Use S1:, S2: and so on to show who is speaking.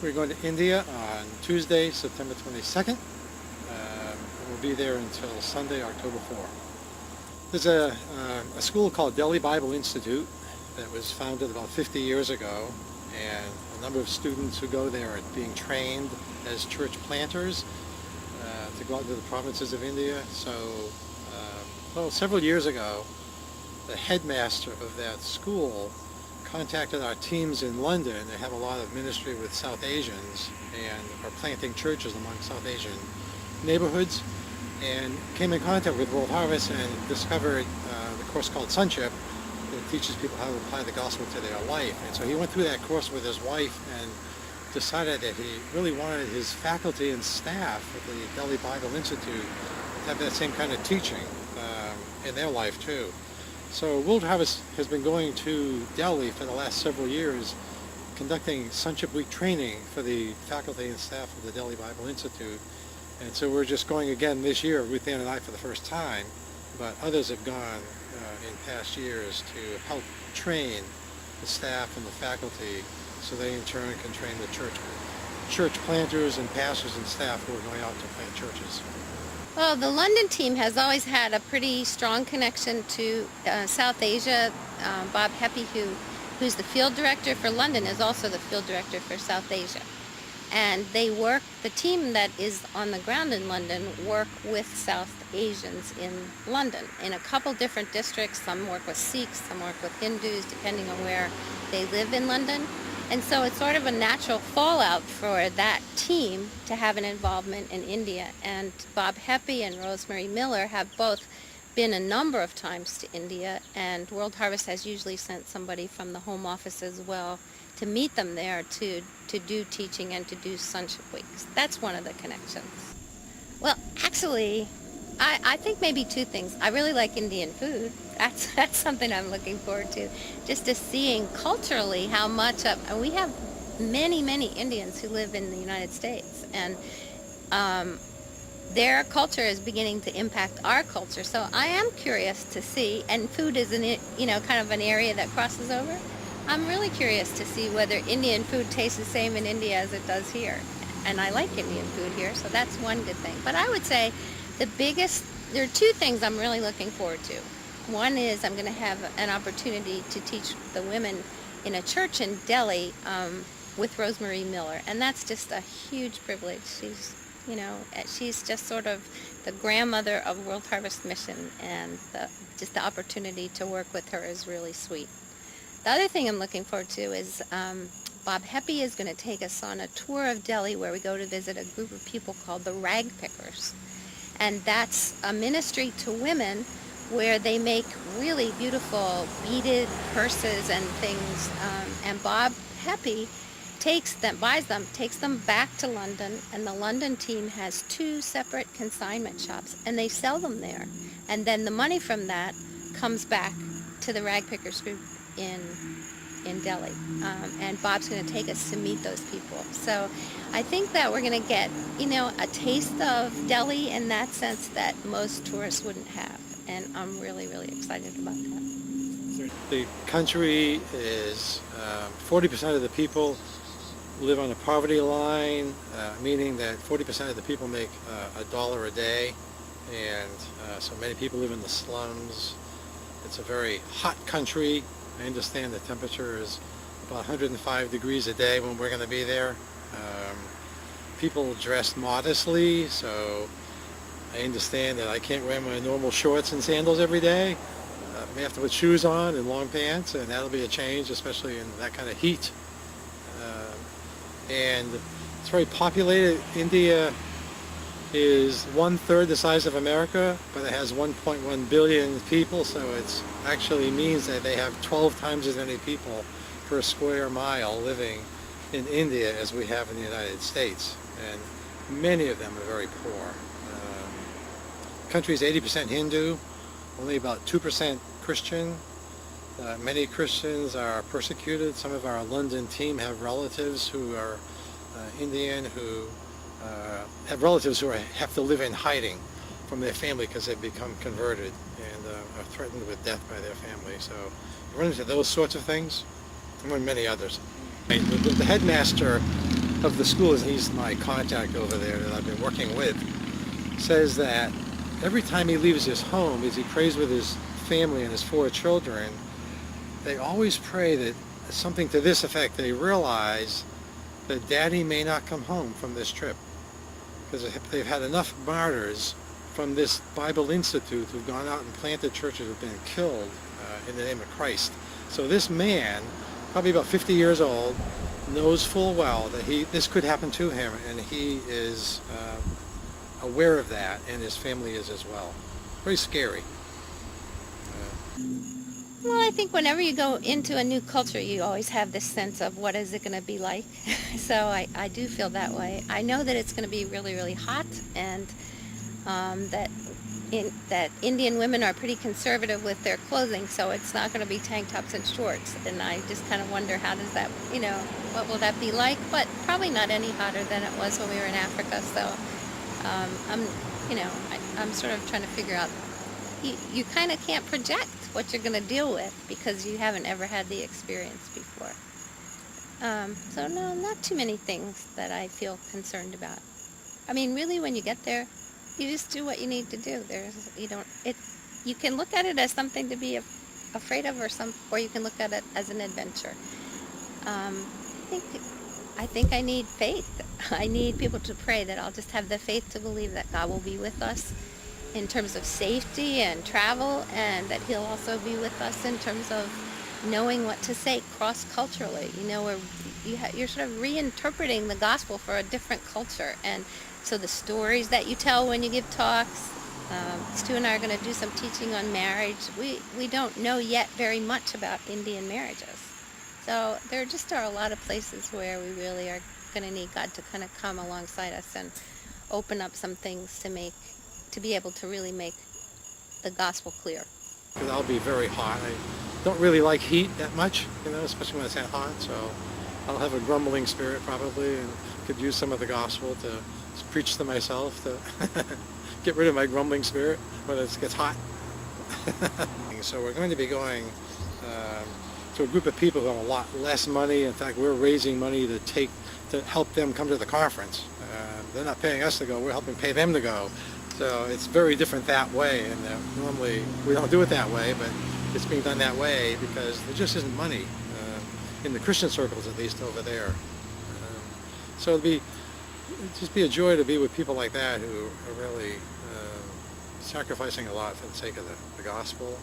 S1: We're going to India on Tuesday, September 22nd. We'll be there until Sunday, October 4th. There's a school called Delhi Bible Institute that was founded about 50 years ago, and a number of students who go there are being trained as church planters to go out into the provinces of India. So, several years ago, the headmaster of that school contacted our teams in London. They have a lot of ministry with South Asians and are planting churches among South Asian neighborhoods, and came in contact with World Harvest and discovered the course called Sonship that teaches people how to apply the gospel to their life. And so he went through that course with his wife and decided that he really wanted his faculty and staff at the Delhi Bible Institute to have that same kind of teaching in their life too. So World Harvest has been going to Delhi for the last several years, conducting Sonship Week training for the faculty and staff of the Delhi Bible Institute. And so we're just going again this year, Ruth and I, for the first time, but others have gone in past years to help train the staff and the faculty so they in turn can train the church planters and pastors and staff who are going out to plant churches.
S2: Well, the London team has always had a pretty strong connection to South Asia. Bob Heppy, who's the field director for London, is also the field director for South Asia. And they work, the team that is on the ground in London work with South Asians in London in a couple different districts. Some work with Sikhs, some work with Hindus, depending on where they live in London. And so it's sort of a natural fallout for that team to have an involvement in India. And Bob Heppy and Rosemary Miller have both been a number of times to India, and World Harvest has usually sent somebody from the home office as well to meet them there to do teaching and to do Sonship Weeks. That's one of the connections. Well, actually, I think maybe two things. I really like Indian food. That's something I'm looking forward to. Just to seeing culturally how much of, and we have many Indians who live in the United States, and their culture is beginning to impact our culture. So I am curious to see, and food is kind of an area that crosses over. I'm really curious to see whether Indian food tastes the same in India as it does here. And I like Indian food here, so that's one good thing. But I would say there are two things I'm really looking forward to. One is I'm going to have an opportunity to teach the women in a church in Delhi with Rosemary Miller. And that's just a huge privilege. She's just sort of the grandmother of World Harvest Mission, and just the opportunity to work with her is really sweet. The other thing I'm looking forward to is Bob Heppy is going to take us on a tour of Delhi where we go to visit a group of people called the Rag Pickers. And that's a ministry to women where they make really beautiful beaded purses and things. And Bob Heppy buys them, takes them back to London, and the London team has two separate consignment shops, and they sell them there. And then the money from that comes back to the Rag Pickers group in Delhi. And Bob's going to take us to meet those people. So I think that we're going to get, a taste of Delhi in that sense that most tourists wouldn't have. And I'm really excited about that.
S1: The country is 40% of the people live on the poverty line, meaning that 40% of the people make $1 a day, and so many people live in the slums. It's a very hot country. I understand the temperature is about 105 degrees a day when we're going to be there. People dress modestly, so I understand that I can't wear my normal shorts and sandals every day. I may have to put shoes on and long pants, and that'll be a change, especially in that kind of heat. And it's very populated. India is 1/3 the size of America, but it has 1.1 billion people, so it actually means that they have 12 times as many people per square mile living in India as we have in the United States, and many of them are very poor. The country is 80% Hindu, only about 2% Christian. Many Christians are persecuted. Some of our London team have relatives who are Indian, who have relatives who have to live in hiding from their family because they've become converted and are threatened with death by their family. So you run into those sorts of things, and many others. The headmaster of the school, he's my contact over there that I've been working with, says that every time he leaves his home, as he prays with his family and his 4 children, they always pray that something to this effect: they realize that Daddy may not come home from this trip, because they've had enough martyrs from this Bible Institute who've gone out and planted churches, who've been killed in the name of Christ. So this man, probably about 50 years old, knows full well that this could happen to him, and he is aware of that, and his family is as well. Very scary.
S2: Well, I think whenever you go into a new culture, you always have this sense of what is it going to be like. So I do feel that way. I know that it's going to be really, really hot, and that Indian women are pretty conservative with their clothing, so it's not going to be tank tops and shorts. And I just kind of wonder, how does that, what will that be like? But probably not any hotter than it was when we were in Africa. So I'm sort of trying to figure out. You kind of can't project what you're going to deal with because you haven't ever had the experience before. So no, not too many things that I feel concerned about. I mean, really, when you get there, you just do what you need to do. You can look at it as something to be afraid of, or you can look at it as an adventure. I think I need faith. I need people to pray that I'll just have the faith to believe that God will be with us in terms of safety and travel, and that he'll also be with us in terms of knowing what to say cross-culturally. Where you're sort of reinterpreting the gospel for a different culture. And so the stories that you tell when you give talks, Stu and I are going to do some teaching on marriage. We don't know yet very much about Indian marriages. So there just are a lot of places where we really are going to need God to kind of come alongside us and open up some things to be able to really make the gospel clear.
S1: I'll be very hot. I don't really like heat that much, especially when it's that hot. So I'll have a grumbling spirit probably, and could use some of the gospel to preach to myself to get rid of my grumbling spirit when it gets hot. So we're going to be going to a group of people who have a lot less money. In fact, we're raising money to help them come to the conference. They're not paying us to go, we're helping pay them to go. So it's very different that way, and normally we don't do it that way, but it's being done that way because there just isn't money, in the Christian circles at least over there. So it'd just be a joy to be with people like that who are really sacrificing a lot for the sake of the gospel.